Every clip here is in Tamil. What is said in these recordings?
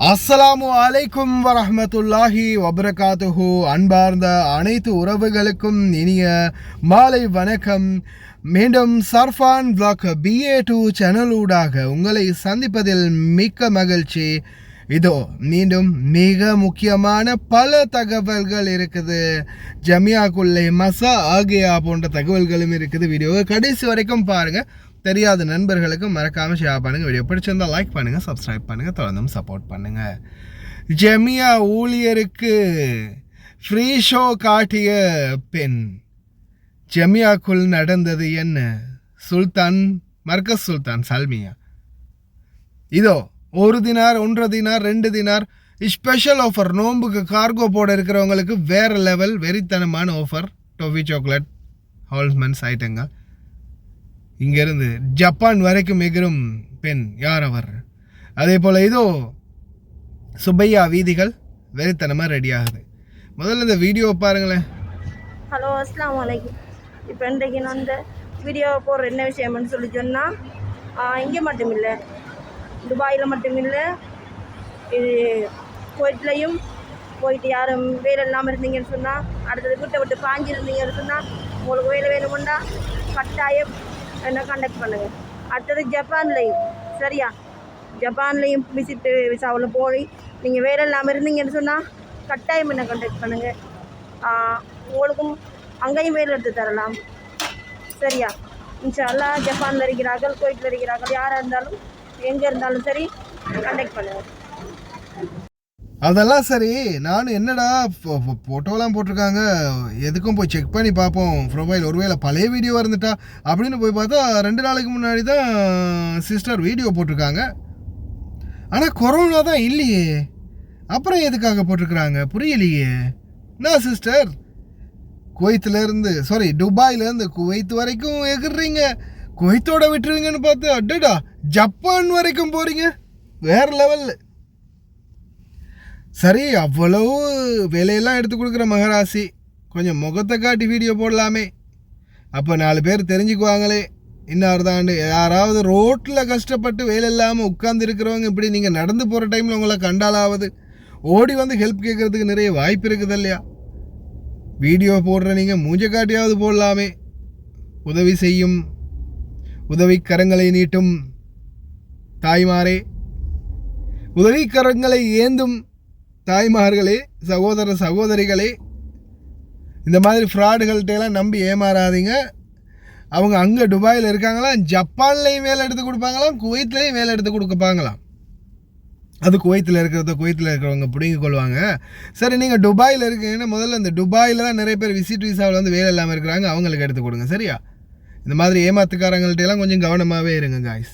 அஸ்ஸலாமு அலைக்கும் வரஹ்மத்துல்லாஹி வபரகாத்துஹு. அன்பார்ந்த அனைத்து உறவுகளுக்கும் இனிய மாலை வணக்கம். மீண்டும் சர்ஃபான் வ்ளாக் BA2 சேனலூடாக உங்களை சந்திப்பதில் மிக்க மகிழ்ச்சி. இதோ மீண்டும் மிக முக்கியமான பல தகவல்கள் இருக்குது. ஜமியாக்குள்ளே மசா ஆகியா போன்ற தகவல்களும் இருக்குது. வீடியோவை கடைசி வரைக்கும் பாருங்கள். தெரியாத நண்பர்களுக்கு மறக்காமல் ஷேர் பண்ணுங்கள். வீடியோ பிடிச்சிருந்தால் லைக் பண்ணுங்கள், சப்ஸ்கிரைப் பண்ணுங்கள், தொடர்ந்தும் சப்போர்ட் பண்ணுங்கள். ஜமியா ஊழியருக்கு ஃப்ரீ ஷோ காட்டிய பெண். ஜமியாக்குள் நடந்தது என்ன? மர்கஸ் சுல்தான் சல்மியா இதோ 1 dinar 1.5 dinar 2 dinar special offer. நோம்புக்கு கார்கோ போட இருக்கிறவங்களுக்கு வேறு லெவல் வெறித்தனமான ஆஃபர். டோஃபி சாக்லேட், ஹால்ஸ்மன்ஸ் ஐட்டங்க. இங்கேருந்து ஜப்பான் வரைக்கும் எகிரும் பெண் யார் அவர்? அதே போல் இதோ சுப்பையா வீதிகள் வெறித்தனமாக ரெடி ஆகுது. முதல்ல இந்த வீடியோ பாருங்களேன். ஹலோ, அஸ்ஸலாமு அலைக்கும். இப்போ இன்றைக்கு நான் இந்த வீடியோ போடுற என்ன விஷயம்னு சொல்லி சொன்னால், இங்கே மட்டும் இல்லை, துபாயில் மட்டும் இல்லை, இது குவைட்லையும் போயிட்டு யாரும் வேலை இல்லாமல் இருந்தீங்கன்னு சொன்னால், அடுத்தது வீட்டை விட்டு பாஞ்சிருந்தீங்கன்னு சொன்னால், உங்களுக்கு வேலை வேணுமுண்டா கட்டாயம் என்ன கான்டாக்ட் பண்ணுங்கள். அடுத்தது ஜப்பான்லையும் சரியா, ஜப்பான்லையும் விசிட்டு விசாவில் போய் நீங்கள் வேலை இல்லாமல் இருந்தீங்கன்னு சொன்னால் கட்டாயம் என்ன கான்டாக்ட் பண்ணுங்கள். உங்களுக்கும் அங்கேயும் வேலை எடுத்து தரலாம் சரியா. இன்ஷா அல்லாஹ் ஜப்பானில் இருக்கிறார்கள், குவைட்டில் இருக்கிறார்கள், யாராக இருந்தாலும் எங்கே இருந்தாலும் சரி கான்டாக்ட் பண்ணுங்கள். அதெல்லாம் சரி. நானும் என்னடா ஃபோட்டோலாம் போட்டிருக்காங்க, எதுக்கும் போய் செக் பண்ணி பார்ப்போம் ப்ரொஃபைல், ஒருவேளை பழைய வீடியோ இருந்துட்டா அப்படின்னு போய் பார்த்தா 2 நாளைக்கு முன்னாடி தான் சிஸ்டர் வீடியோ போட்டிருக்காங்க. ஆனால் கொரோனா தான் இல்லையே, அப்புறம் எதுக்காக போட்டிருக்கிறாங்க புரியலையே. நான் சிஸ்டர் துபாயிலேருந்து குவைத் வரைக்கும் எகிர்றீங்க, குவைத்தோட விட்டுருவீங்கன்னு பார்த்து அடடா ஜப்பான் வரைக்கும் போகிறீங்க, வேறு லெவலில். சரி, அவ்வளவு வேலையெல்லாம் எடுத்து கொடுக்குற மகராசி, கொஞ்சம் முகத்தை காட்டி வீடியோ போடலாமே, அப்போ 4 பேர் தெரிஞ்சுக்குவாங்களே. இன்னொரு தாண்டு யாராவது ரோட்டில் கஷ்டப்பட்டு வேலை இல்லாமல் உட்கார்ந்து இருக்கிறவங்க இப்படி நீங்கள் நடந்து போகிற டைமில் உங்களை கண்டாலாவது ஓடி வந்து ஹெல்ப் கேட்குறதுக்கு நிறைய வாய்ப்பு இருக்குது இல்லையா. வீடியோ போடுற நீங்கள் மூஞ்ச காட்டியாவது போடலாமே. உதவி செய்யும் உதவிக்கரங்களை நீட்டும் தாய்மாரே, உதவிக்கரங்களை ஏந்தும் தாய்மார்களே, சகோதர சகோதரிகளே, இந்த மாதிரி ஃப்ராடுகள்கிட்டலாம் நம்பி ஏமாறாதீங்க. அவங்க அங்கே துபாயில் இருக்காங்களாம், ஜப்பான்லேயும் வேலை எடுத்து கொடுப்பாங்களாம், குவைத்லேயும் வேலை எடுத்து கொடுப்பாங்களாம். அது குவைத்தில் இருக்கிறவங்க பிடிங்கிக் கொள்வாங்க. சரி, நீங்கள் துபாயில் இருக்கீங்கன்னா முதல்ல இந்த துபாயில் தான் நிறைய பேர் விசிட் விசாவில் வந்து வேலை இல்லாமல் இருக்கிறாங்க, அவங்களுக்கு எடுத்து கொடுங்க சரியா. இந்த மாதிரி ஏமாத்துக்காரங்கள்ட்டெல்லாம் கொஞ்சம் கவனமாகவே இருங்க காய்ஸ்.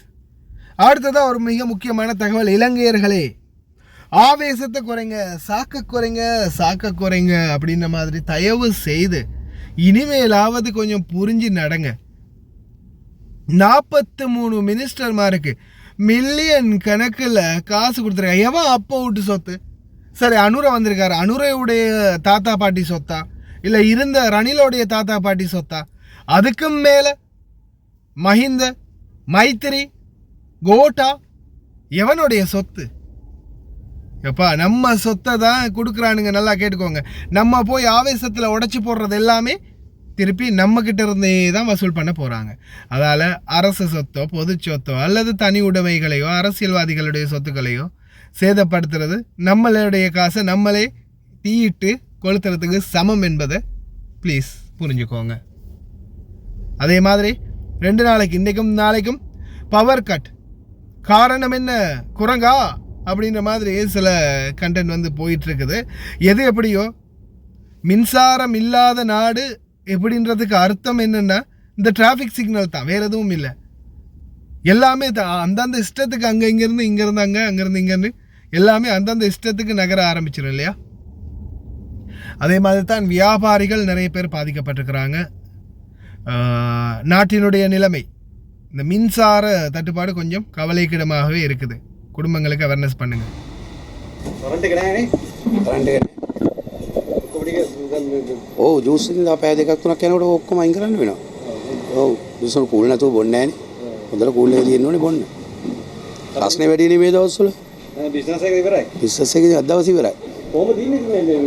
அடுத்ததாக ஒரு மிக முக்கியமான தகவல். இலங்கையர்களே, ஆவேசத்தை குறைங்க, சாக்க குறைங்க அப்படின்ற மாதிரி தயவு செய்து இனிமேலாவது கொஞ்சம் புரிஞ்சு நடங்க. 43 மினிஸ்டர்மாருக்கு மில்லியன் கணக்கில் காசு கொடுத்துருக்காங்க. எவன் அப்போ விட்டு சொத்து? சரி, அனுரை வந்திருக்காரு, அனுரையுடைய தாத்தா பாட்டி சொத்தா, இல்லை இருந்த ரணிலோடைய தாத்தா பாட்டி சொத்தா? அதுக்கும் மேலே மஹிந்த, மைத்திரி, கோட்டா, எவனுடைய சொத்து? எப்பா, நம்ம சொத்தை தான் கொடுக்குறானுங்க, நல்லா கேட்டுக்கோங்க. நம்ம போய் ஆவேசத்தில் உடச்சி போடுறது எல்லாமே திருப்பி நம்மக்கிட்ட இருந்தே தான் வசூல் பண்ண போகிறாங்க. அதால் அரசு சொத்தோ பொது சொத்தோ அல்லது தனி உடைமைகளையோ அரசியல்வாதிகளுடைய சொத்துக்களையோ சேதப்படுத்துறது நம்மளுடைய காசை நம்மளே தீயிட்டு கொளுத்துறதுக்கு சமம் என்பதை ப்ளீஸ் புரிஞ்சுக்கோங்க. அதே மாதிரி 2 நாளைக்கு, இன்றைக்கும் நாளைக்கும் பவர் கட். காரணம் என்ன? குரங்கா அப்படின்ற மாதிரி சில கண்டென்ட் வந்து போயிட்டுருக்குது. எது எப்படியோ, மின்சாரம் இல்லாத நாடு எப்படின்றதுக்கு அர்த்தம் என்னென்னா இந்த டிராஃபிக் சிக்னல் தான், வேறு எதுவும் இல்லை. எல்லாமே அந்தந்த இஷ்டத்துக்கு அங்கே இங்கேருந்து அங்கேருந்து இங்கேருந்து எல்லாமே அந்தந்த இஷ்டத்துக்கு நகர ஆரம்பிச்சிடும் இல்லையா. அதே மாதிரி தான் வியாபாரிகள் நிறைய பேர் பாதிக்கப்பட்டிருக்கிறாங்க. நாட்டினுடைய நிலைமை, இந்த மின்சார தட்டுப்பாடு கொஞ்சம் கவலைக்கிடமாகவே இருக்குது. குடும்பங்களுக்கு அவேர்னஸ் பண்ணுங்க. ඔව් ජූස් ඉඳලා පැය 2-3 යනකොට ඔක්කොම අයින් කරන්න වෙනවා. ඔව් ජූස් වල කූල් නැතුව බොන්නේ නැහැ නේ. හොඳට කූල් එකේ තියෙන්න ඕනේ බොන්න. රස්නේ වැඩි නේ මේ දවස්වල. බිස්නස් එකේ අද දවස් ඉවරයි.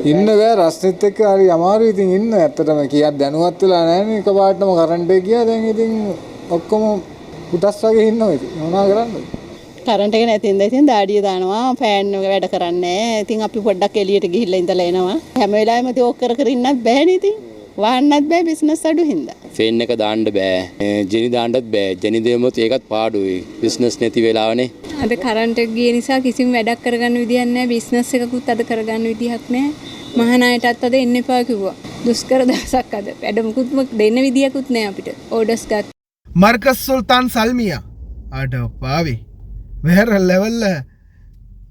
ඉන්න බෑ රස්නෙත් එක්ක හරි අමාරු ඉතින් ඉන්න ඇත්තටම කියක් දැනුවත් වෙලා නැහැ නේ එකපාරටම කරන්ට් එක ගියා දැන් ඉතින් ඔක්කොම පුටස් වගේ ඉන්නවා ඉතින් මොනවා කරන්නද කරන්ට් එක නැති ඉඳලා ඉතින් දාඩිය දානවා ෆෑන් එක වැඩ කරන්නේ නැහැ ඉතින් අපි පොඩ්ඩක් එළියට ගිහිල්ලා ඉඳලා එනවා හැම වෙලාවෙම ඉතින් ඕක කර ඉන්නත් බෑනේ ඉතින් වහන්නත් බෑ බිස්නස් අඩු හින්දා ෆෑන් එක දාන්න බෑ ජෙනි දාන්නත් බෑ ජෙනි දෙමුත් ඒකත් පාඩුයි බිස්නස් නැති වෙලාවනේ අද කරන්ට් එක ගිය නිසා කිසිම වැඩක් කරගන්න විදියක් නැහැ බිස්නස් එකකුත් අද කරගන්න විදියක් නැහැ මහානායටත් අද එන්න එපා කිව්වා දුෂ්කර දවසක් අද වැඩ මුකුත්ම දෙන්න විදියකුත් නැහැ අපිට ඕඩර්ස් ගත්ත மர்கஸ் சுல்தான் சல்மியா அட பாவி வேற லெவலில்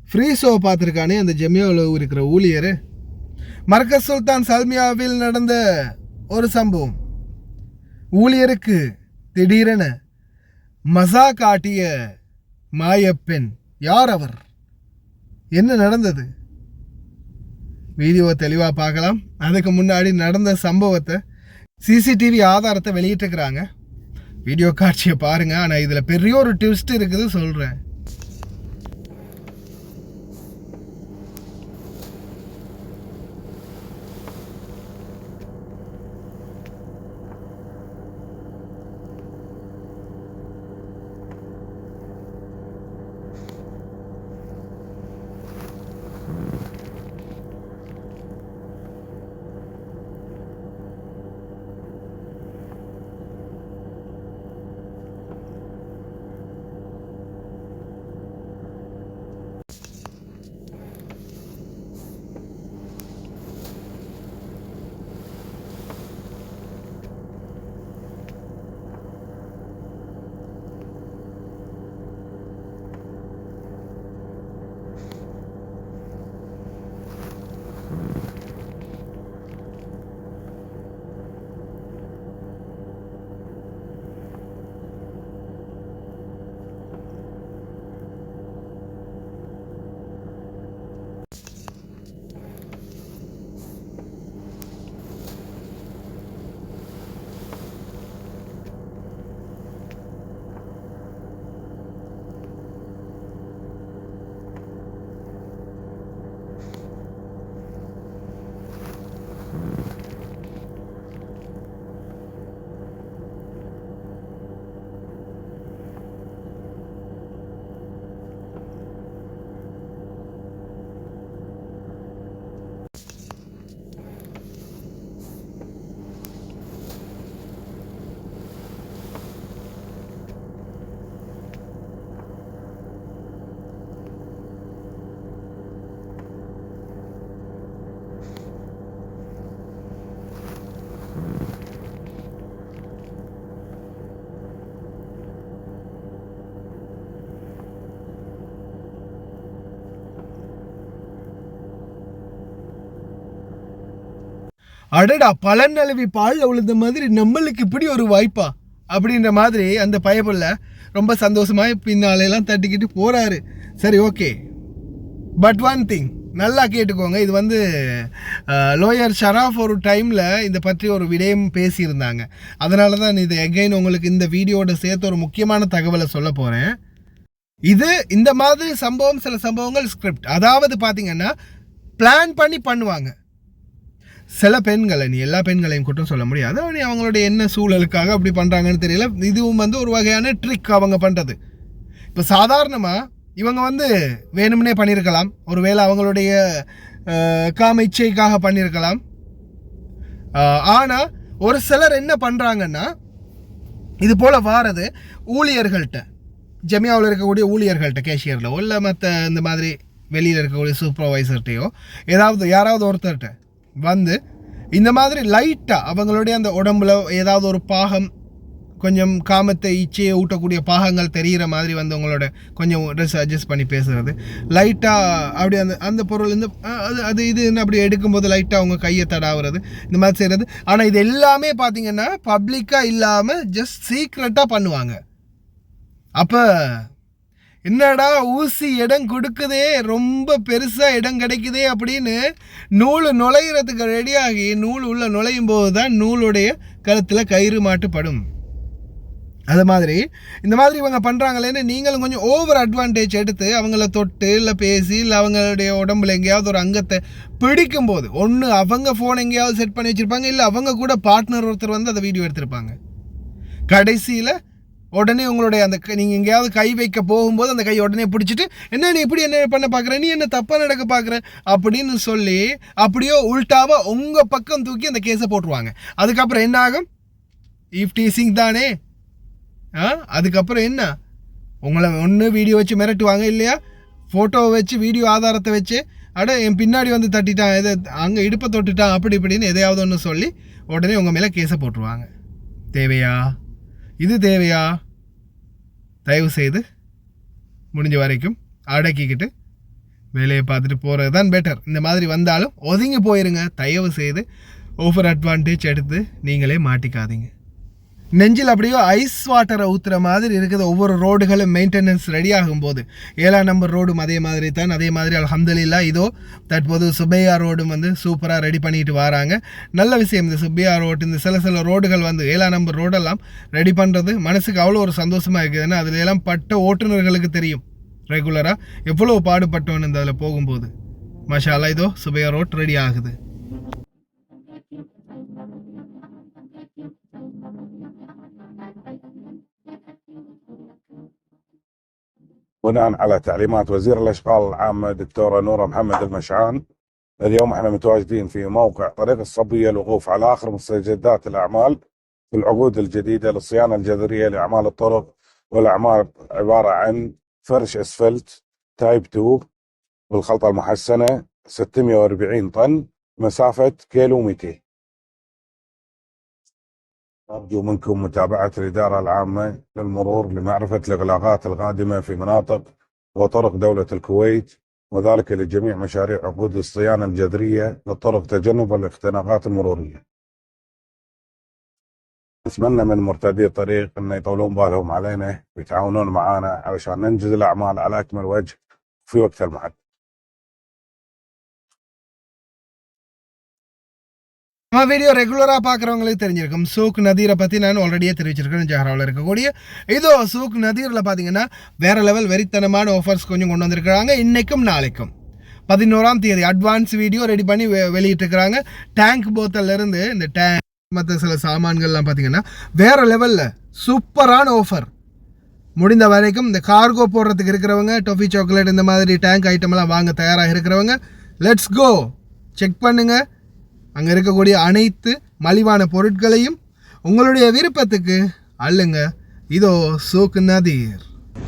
ஃப்ரீ ஷோ பார்த்துருக்கானே அந்த ஜெமியோவில் இருக்கிற ஊழியர் மர்கஸ் சுல்தான் சல்மியாவில் நடந்த ஒரு சம்பவம் ஊழியருக்கு திடீரென மசா காட்டிய மாயப்பெண் யார் அவர் என்ன நடந்தது வீடியோவை தெளிவாக பார்க்கலாம் அதுக்கு முன்னாடி நடந்த சம்பவத்தை சிசிடிவி ஆதாரத்தை வெளியிட்டிருக்கிறாங்க வீடியோ காட்சியை பாருங்க ஆனால் இதில் பெரிய ஒரு ட்விஸ்ட் இருக்குது சொல்கிறேன் அடடா பலன் நழுவி பால் விழுந்த மாதிரி நம்மளுக்கு இப்படி ஒரு வாய்ப்பா அப்படின்ற மாதிரி அந்த பயப்புள்ள ரொம்ப சந்தோஷமாக பின்னாலெல்லாம் தட்டிக்கிட்டு போகிறாரு சரி ஓகே பட் ஒன் திங் நல்லா கேட்டுக்கோங்க இது வந்து லோயர் ஷராஃப் ஒரு டைமில் இதை பற்றி ஒரு விடயம் பேசியிருந்தாங்க அதனால தான் இது எகைன் உங்களுக்கு இந்த வீடியோட சேர்த்து ஒரு முக்கியமான தகவலை சொல்ல போகிறேன் இது இந்த மாதிரி சம்பவம் சில சம்பவங்கள் ஸ்கிரிப்ட் அதாவது பார்த்தீங்கன்னா பிளான் பண்ணி பண்ணுவாங்க சில பெண்களை நீ எல்லா பெண்களையும் குற்றம் சொல்ல முடியாது நீ அவங்களுடைய என்ன சூழலுக்காக அப்படி பண்ணுறாங்கன்னு தெரியல இதுவும் வந்து ஒரு வகையான ட்ரிக் அவங்க பண்ணுறது இப்போ சாதாரணமாக இவங்க வந்து வேணும்னே பண்ணியிருக்கலாம் ஒருவேளை அவங்களுடைய காம இச்சைக்காக பண்ணியிருக்கலாம் ஆனால் ஒரு சிலர் என்ன பண்ணுறாங்கன்னா இது போல் வாரது ஊழியர்கள்ட்ட ஜெமியாவில் இருக்கக்கூடிய ஊழியர்கள்ட்ட கேஷியரில் இல்லை மற்ற இந்த மாதிரி வெளியில் இருக்கக்கூடிய சூப்பர்வைசர்கிட்டையோ யாராவது ஒருத்தர்கிட்ட வந்து இந்த மாதிரி லைட்டாக அவங்களுடைய அந்த உடம்புல ஏதாவது ஒரு பாகம் கொஞ்சம் காமத்தை இச்சையை ஊட்டக்கூடிய பாகங்கள் தெரிகிற மாதிரி வந்து உங்களோட கொஞ்சம் ட்ரெஸ் அட்ஜஸ்ட் பண்ணி பேசுகிறது லைட்டாக அப்படி அந்த பொருள் இந்த அது இதுன்னு அப்படி எடுக்கும்போது லைட்டாக அவங்க கையை தடாவுறது இந்த மாதிரி செய்கிறது ஆனால் இது எல்லாமே பார்த்திங்கன்னா பப்ளிக்காக இல்லாமல் ஜஸ்ட் சீக்ரெட்டாக பண்ணுவாங்க அப்போ என்னடா ஊசி இடம் கொடுக்குதே ரொம்ப பெருசாக இடம் கிடைக்குதே அப்படின்னு நூல் நுழையிறதுக்கு ரெடியாகி நூல் உள்ள நுழையும் போது தான் நூலுடைய கழுத்தில் கயிறு மாட்டுப்படும் அது மாதிரி இந்த மாதிரி இவங்க பண்ணுறாங்களேன்னு நீங்களும் கொஞ்சம் ஓவர் அட்வான்டேஜ் எடுத்து அவங்கள தொட்டு இல்லை பேசி இல்லை அவங்களுடைய உடம்புல எங்கேயாவது ஒரு அங்கத்தை பிடிக்கும்போது ஒன்று அவங்க ஃபோன் எங்கேயாவது செட் பண்ணி வச்சுருப்பாங்க, இல்லை அவங்க கூட பார்ட்னர் ஒருத்தர் வந்து அதை வீடியோ எடுத்திருப்பாங்க. கடைசியில் உடனே உங்களுடைய அந்த நீங்கள் எங்கேயாவது கை வைக்க போகும்போது அந்த கை உடனே பிடிச்சிட்டு என்ன நீ இப்படி என்ன பண்ண பார்க்குற, நீ என்ன தப்பாக நடக்க பார்க்குற அப்படின்னு சொல்லி அப்படியோ உல்ட்டாவாக உங்கள் பக்கம் தூக்கி அந்த கேஸை போட்டுருவாங்க. அதுக்கப்புறம் என்ன ஆகும்? ஈஃப் டீசிங் தானே. அதுக்கப்புறம் என்ன, உங்களை ஒன்று வீடியோ வச்சு மிரட்டுவாங்க, இல்லையா ஃபோட்டோவை வச்சு வீடியோ ஆதாரத்தை வச்சு அட என் பின்னாடி வந்து தட்டிட்டான், எதை அங்கே இடுப்பை தொட்டுட்டான் அப்படி இப்படின்னு எதையாவது ஒன்று சொல்லி உடனே உங்கள் மேலே கேஸை போட்டுருவாங்க. தேவையா? இது தேவையா? தயவு செய்து முடிஞ்ச வரைக்கும் அடக்கிக்கிட்டு வேலையை பார்த்துட்டு போகிறது தான் பெட்டர். இந்த மாதிரி வந்தாலும் ஒதுங்கி போயிருங்க. தயவு செய்து ஓவர் அட்வான்டேஜ் எடுத்து நீங்களே மாட்டிக்காதீங்க. நெஞ்சில் அப்படியோ ஐஸ் வாட்டரை ஊற்றுற மாதிரி இருக்குது. ஒவ்வொரு ரோடுகளும் மெயின்டெனன்ஸ் ரெடி ஆகும்போது 7ஆம் நம்பர் ரோடும் அதே மாதிரி தான். அதே மாதிரி அல்ஹம்துலில்லாஹ் இதோ தற்போது சுபையா ரோடும் வந்து சூப்பராக ரெடி பண்ணிட்டு வராங்க. நல்ல விஷயம். இந்த சுபையா ரோடு, இந்த சில ரோடுகள் வந்து 7ஆம் நம்பர் ரோடெல்லாம் ரெடி பண்ணுறது மனசுக்கு அவ்வளோ ஒரு சந்தோஷமாக இருக்குது. ஏன்னா அதில் எல்லாம் பட்ட ஓட்டுநர்களுக்கு தெரியும் ரெகுலராக எவ்வளோ பாடுபட்டோன்னு இந்த அதில் போகும்போது. மாஷா அல்லாஹ் இதோ சுபையா ரோட் ரெடி ஆகுது. بناء على تعليمات وزير الأشغال العامة دكتورة نورة محمد المشعان، اليوم احنا متواجدين في موقع طريق الصبية للوقوف على آخر مستجدات الأعمال في العقود الجديدة للصيانة الجذرية لأعمال الطرق، والأعمال عبارة عن فرش أسفلت تايب 2 بالخلطة المحسنة 640 طن مسافة كيلو 200. أرجو منكم متابعة الإدارة العامة للمرور لمعرفة الإغلاقات القادمة في مناطق وطرق دولة الكويت، وذلك لجميع مشاريع عقود الصيانة الجذرية للطرق تجنبا للاختناقات المرورية. نتمنى من مرتدي الطريق أن يطولون بالهم علينا ويتعاونون معنا علشان ننجز الأعمال على أكمل وجه في وقت المحدد. நம்ம வீடியோ ரெகுலராக பார்க்குறவங்களுக்கு தெரிஞ்சிருக்கும். சூக் நதீரை பற்றி நான் ஆல்ரெடியே தெரிவிச்சிருக்கேன். ஜஹராவில் இருக்கக்கூடிய இதோ சூக் நதீரில் பார்த்தீங்கன்னா வேறு லெவல் வெறித்தனமான ஆஃபர்ஸ் கொஞ்சம் கொண்டு வந்திருக்கிறாங்க. இன்றைக்கும் நாளைக்கும் 11ஆம் தேதி அட்வான்ஸ் வீடியோ ரெடி பண்ணி வெளியிட்டிருக்கிறாங்க. டேங்க் போத்தல்லேருந்து இந்த டேங்க் மற்ற சில சாமான்கள்லாம் பார்த்தீங்கன்னா வேறு லெவலில் சூப்பரான ஆஃபர். முடிந்த வரைக்கும் இந்த கார்கோ போடுறதுக்கு இருக்கிறவங்க, டொஃபி சாக்லேட் இந்த மாதிரி டேங்க் ஐட்டமெல்லாம் வாங்க தயாராக இருக்கிறவங்க லெட்ஸ் கோ செக் பண்ணுங்கள். அங்கே இருக்கக்கூடிய அனைத்து மலிவான பொருட்களையும் உங்களுடைய விருப்பத்துக்கு அள்ளுங்க. இதோ சூக் நதீர்.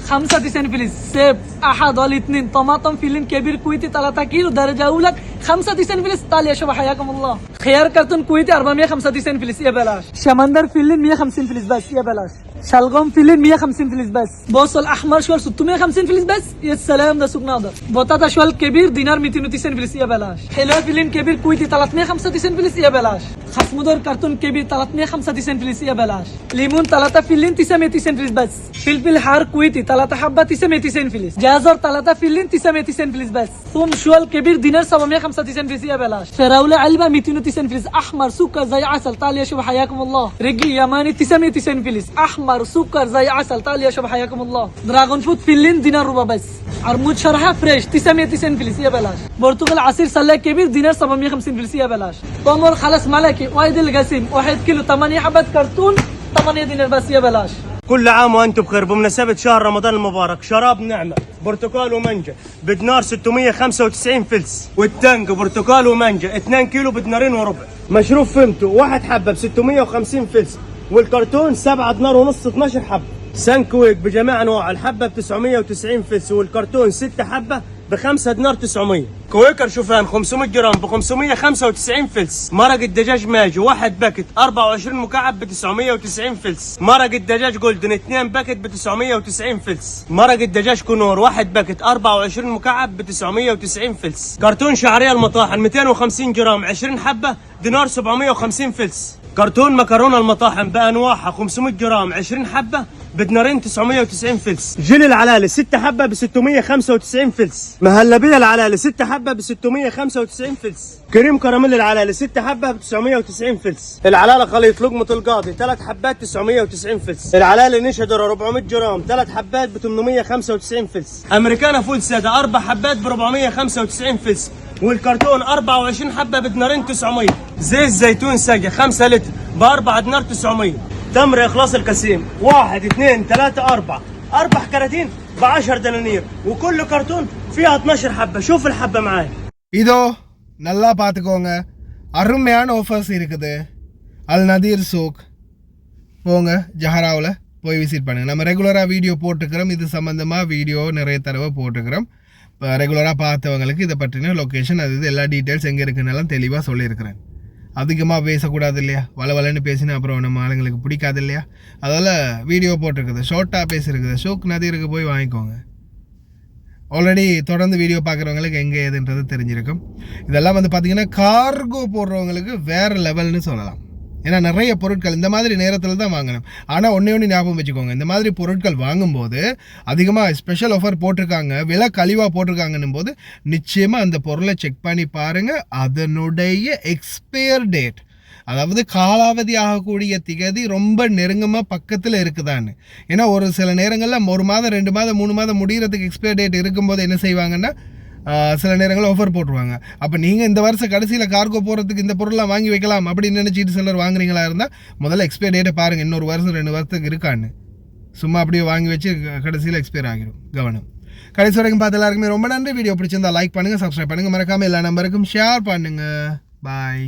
95 فلس سيب احد والاثنين طماطم فيلم كبير كويتي 3 كيلو درجه اولى 95 فلس. تعال يا شباب حياكم الله. خيار كرتون كويتي 495 فلس يا بلاش. شمندر فيلم 150 فلس بس يا بلاش. شلغم فيلم 150 فلس بس. بوصل احمر شوال 650 فلس بس. يا سلام ده سوق ناظر. بطاطا شوال كبير دينار 290 فلس يا بلاش. حلوه فيلم كبير كويتي 395 فلس يا بلاش. خصمدور كرتون كبير 395 فلس يا بلاش. ليمون 3 فيلم 990 فلس بس. فلفل حار كويتي 3 حبة 990 فلس. جزر 3 فيلم 990 فلس بس. ثوم شوال كبير دينار 795 فلس يا بلاش. فراولة علبة 290 فلس. احمر سكر زي عسل. تعال يا شباب حياكم الله. رجل يماني 990 فلس. احمر سكر زي عسل. تعال يا شباب حياكم الله. دراغون فوت فيلم دينار ربع بس. عرمود شرحة فريش 990 فلس يا بلاش. برتقال عصير سلاك كبير دينار 750 فلس يا بلاش. تمر خلص ملكي وايد القسيم 1 كيلو 8 حبات كرتون 8 دينار بس يا بلاش. كل عام وانتم بخير. بمناسبة شهر رمضان المبارك شراب نعمة برتقال ومانجا بدنار 695 فلس، والتانج برتقال ومانجا 2 كيلو بدنارين وربع. مشروب فهمتو 1 حبة ب 650 فلس، والكرتون 7 دينار ونص 12 حبة. سانكويك بجميع انواع الحبة ب 990 فلس، والكرتون 6 حبة ب5 دينار 900. كويكر شوفان 500 جرام ب 595 فلس. مرق الدجاج ماجي 1 باكت 24 مكعب ب 990 فلس. مرق الدجاج جولدن 2 باكت ب 990 فلس. مرق الدجاج كنور 1 باكت 24 مكعب ب 990 فلس. كرتون شعرية المطاحن 250 جرام 20 حبة دينار 750 فلس. كرتون مكرونة المطاحن بأنواعها 500 جرام 20 حبة بدنارين 990 فلس. جيل العلالي 6 حبه ب 695 فلس. مهلبيه العلالي 6 حبه ب 695 فلس. كريم كراميل العلالي 6 حبه ب 990 فلس. العلاله خليط لقمه القاضي 3 حبات 990 فلس. العلالي نشدره 400 جرام 3 حبات ب 895 فلس. امريكانا فول ساده 4 حبات ب 495 فلس. والكرتون 24 حبه بدنارين 900. زيت زيتون ساقه 5 لتر ب 4 دينار 900. تمر اخلاص القسيم 1 2 3 4 4 كراتين ب 10 دنانير وكل كرتون فيها 12 حبه. شوف الحبه معاي. இதோ நல்லா பார்த்துக்கோங்க, அருமையான ஆஃபர்ஸ் இருக்குது. அல் நதீர் சோக் போங்க, ஜஹராவில் போய் விசிட் பண்ணுங்கள். நம்ம ரெகுலராக வீடியோ போட்டுக்கிறோம், இது சம்மந்தமாக வீடியோ நிறைய தடவை போட்டுக்கிறோம். இப்போ ரெகுலராக பார்த்தவங்களுக்கு இதை பற்றின லொக்கேஷன் அது இது எல்லா டீட்டெயில்ஸ் எங்கே இருக்குன்னெல்லாம் தெளிவாக சொல்லியிருக்கிறேன். அதிகமாக பேசக்கூடாது இல்லையா, வளவலன்னு பேசினா அப்புறம் நம்ம ஆளுங்களுக்கு பிடிக்காது இல்லையா, அதில் வீடியோ போட்டிருக்குது, ஷார்ட்டாக பேசியிருக்குது. ஷோக் நதீருக்கு போய் வாங்கிக்கோங்க. ஆல்ரெடி தொடர்ந்து வீடியோ பார்க்குறவங்களுக்கு எங்கே ஏதுன்றது தெரிஞ்சிருக்கும். இதெல்லாம் வந்து பார்த்திங்கன்னா கார்கோ போடுறவங்களுக்கு வேறு லெவல்னு சொல்லலாம். ஏன்னா நிறைய பொருட்கள் இந்த மாதிரி நேரத்தில் தான் வாங்கணும். ஆனால் ஒன்று ஞாபகம் வச்சுக்கோங்க, இந்த மாதிரி பொருட்கள் வாங்கும்போது அதிகமாக ஸ்பெஷல் ஆஃபர் போட்டிருக்காங்க, விலை கழிவாக போட்டிருக்காங்கன்னும் போது நிச்சயமாக அந்த பொருளை செக் பண்ணி பாருங்கள். அதனுடைய எக்ஸ்பயர் டேட், அதாவது காலாவதி ஆகக்கூடிய திகதி ரொம்ப நெருங்கமாக பக்கத்தில் இருக்குதான்னு. ஏன்னா ஒரு சில நேரங்களில் 1 மாதம் 2 மாதம் 3 மாதம் முடிகிறதுக்கு எக்ஸ்பயர் டேட் இருக்கும்போது என்ன செய்வாங்கன்னா சில நேரங்களில் ஆஃபர் போட்டுருவாங்க. அப்போ நீங்கள் இந்த வருஷம் கடைசியில் கார்கோ போகிறதுக்கு இந்த பொருள்லாம் வாங்கி வைக்கலாம் அப்படின்னு நினச்சிட்டு சிலர் வாங்குறீங்களா இருந்தால் முதல்ல எக்ஸ்பயர் டேட்டை பாருங்கள், இன்னொரு வருஷம் 2 வருஷத்துக்கு இருக்கான்னு. சும்மா அப்படியே வாங்கி வச்சு கடைசியில் எக்ஸ்பயர் ஆகிடும். கவனம். கடைசி வரைக்கும் பார்த்து எல்லாருக்குமே ரொம்ப நன்றி. வீடியோ பிடிச்சிருந்தா லைக் பண்ணுங்கள், சப்ஸ்கிரைப் பண்ணுங்கள், மறக்காமல் எல்லா நம்பருக்கும் ஷேர் பண்ணுங்கள். பாய்.